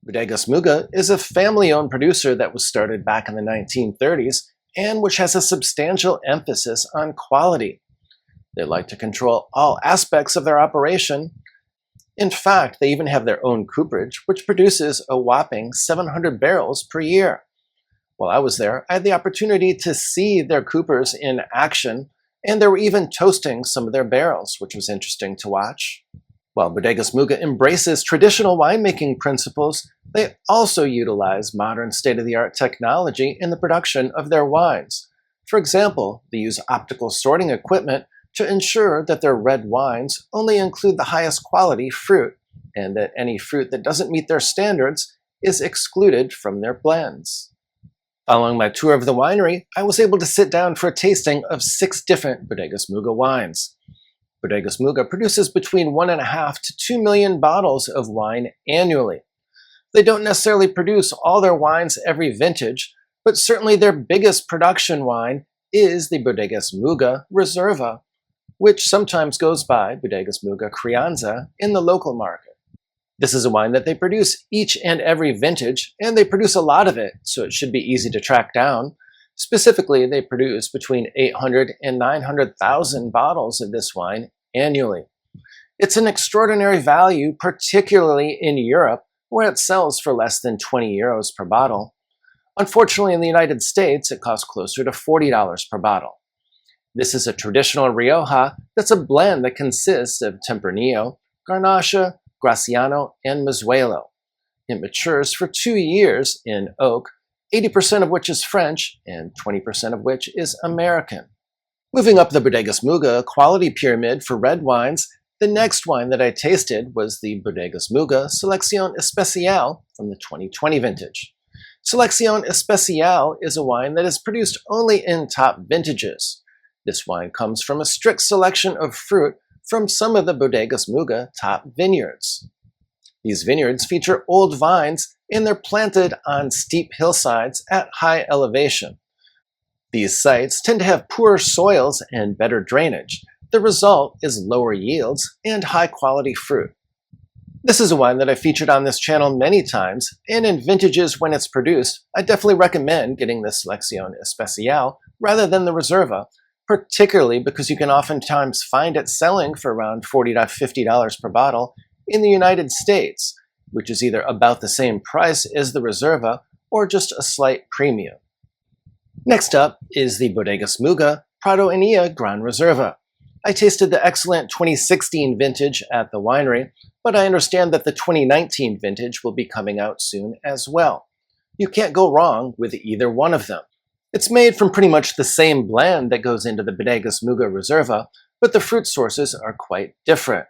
Bodegas Muga is a family-owned producer that was started back in the 1930s and which has a substantial emphasis on quality. They like to control all aspects of their operation. In fact, they even have their own cooperage, which produces a whopping 700 barrels per year. While I was there, I had the opportunity to see their coopers in action, and they were even toasting some of their barrels, which was interesting to watch. While Bodegas Muga embraces traditional winemaking principles, they also utilize modern state-of-the-art technology in the production of their wines. For example, they use optical sorting equipment to ensure that their red wines only include the highest quality fruit, and that any fruit that doesn't meet their standards is excluded from their blends. Following my tour of the winery, I was able to sit down for a tasting of 6 different Bodegas Muga wines. Bodegas Muga produces between 1.5 to 2 million bottles of wine annually. They don't necessarily produce all their wines every vintage, but certainly their biggest production wine is the Bodegas Muga Reserva, which sometimes goes by Bodegas Muga Crianza in the local market. This is a wine that they produce each and every vintage, and they produce a lot of it, so it should be easy to track down. Specifically, they produce between 800 and 900,000 bottles of this wine annually. It's an extraordinary value, particularly in Europe, where it sells for less than 20 euros per bottle. Unfortunately, in the United States, it costs closer to $40 per bottle. This is a traditional Rioja that's a blend that consists of Tempranillo, Garnacha, Graciano, and Mizuelo. It matures for 2 years in oak, 80% of which is French and 20% of which is American. Moving up the Bodegas Muga quality pyramid for red wines, the next wine that I tasted was the Bodegas Muga Seleccion Especial from the 2020 vintage. Seleccion Especial is a wine that is produced only in top vintages. This wine comes from a strict selection of fruit from some of the Bodegas Muga top vineyards. These vineyards feature old vines and they're planted on steep hillsides at high elevation. These sites tend to have poorer soils and better drainage. The result is lower yields and high quality fruit. This is a wine that I've featured on this channel many times, and in vintages when it's produced, I definitely recommend getting the Seleccion Especial rather than the Reserva, particularly because you can oftentimes find it selling for around $40 to $50 per bottle in the United States, which is either about the same price as the Reserva or just a slight premium. Next up is the Bodegas Muga Prado Enea Gran Reserva. I tasted the excellent 2016 vintage at the winery, but I understand that the 2019 vintage will be coming out soon as well. You can't go wrong with either one of them. It's made from pretty much the same blend that goes into the Bodegas Muga Reserva, but the fruit sources are quite different.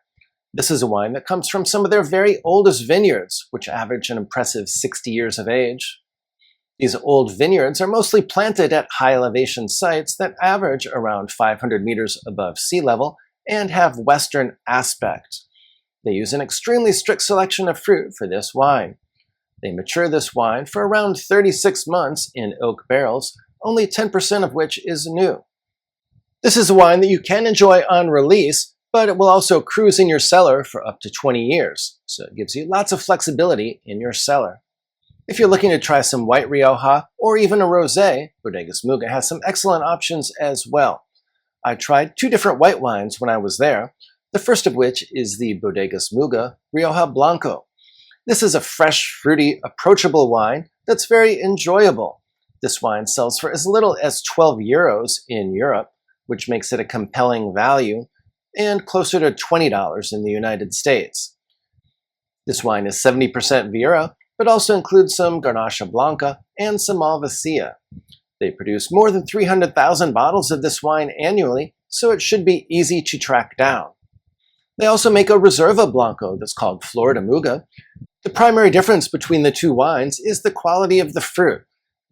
This is a wine that comes from some of their very oldest vineyards, which average an impressive 60 years of age. These old vineyards are mostly planted at high elevation sites that average around 500 meters above sea level and have western aspect. They use an extremely strict selection of fruit for this wine. They mature this wine for around 36 months in oak barrels, only 10% of which is new. This is a wine that you can enjoy on release, but it will also cruise in your cellar for up to 20 years, so it gives you lots of flexibility in your cellar. If you're looking to try some white Rioja or even a Rosé, Bodegas Muga has some excellent options as well. I tried 2 different white wines when I was there, the first of which is the Bodegas Muga Rioja Blanco. This is a fresh, fruity, approachable wine that's very enjoyable. This wine sells for as little as 12 euros in Europe, which makes it a compelling value, and closer to $20 in the United States. This wine is 70% Viura, but also includes some Garnacha Blanca and some Malvasia. They produce more than 300,000 bottles of this wine annually, so it should be easy to track down. They also make a Reserva Blanco that's called Flor de Muga. The primary difference between the 2 wines is the quality of the fruit.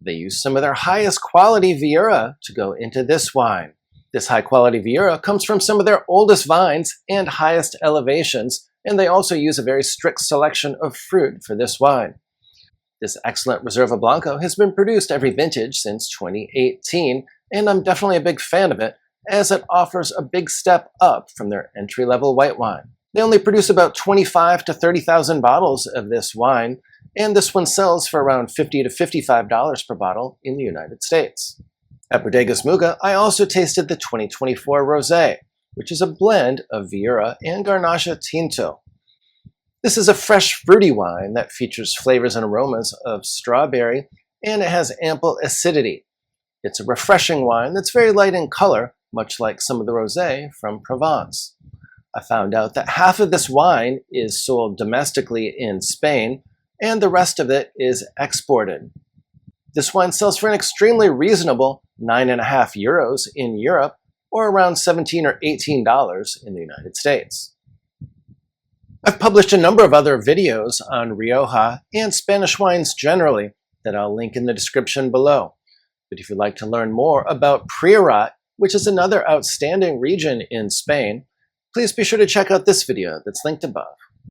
They use some of their highest quality Viura to go into this wine. This high quality Viura comes from some of their oldest vines and highest elevations, and they also use a very strict selection of fruit for this wine. This excellent Reserva Blanco has been produced every vintage since 2018, and I'm definitely a big fan of it, as it offers a big step up from their entry-level white wine. They only produce about 25 to 30,000 bottles of this wine, and this one sells for around $50 to $55 per bottle in the United States. At Bodegas Muga, I also tasted the 2024 Rosé, which is a blend of Viura and Garnacha Tinto. This is a fresh, fruity wine that features flavors and aromas of strawberry, and it has ample acidity. It's a refreshing wine that's very light in color, much like some of the Rosé from Provence. I found out that half of this wine is sold domestically in Spain, and the rest of it is exported. This wine sells for an extremely reasonable €9.50 in Europe, or around $17 or $18 in the United States. I've published a number of other videos on Rioja and Spanish wines generally that I'll link in the description below. But if you'd like to learn more about Priorat, which is another outstanding region in Spain, please be sure to check out this video that's linked above.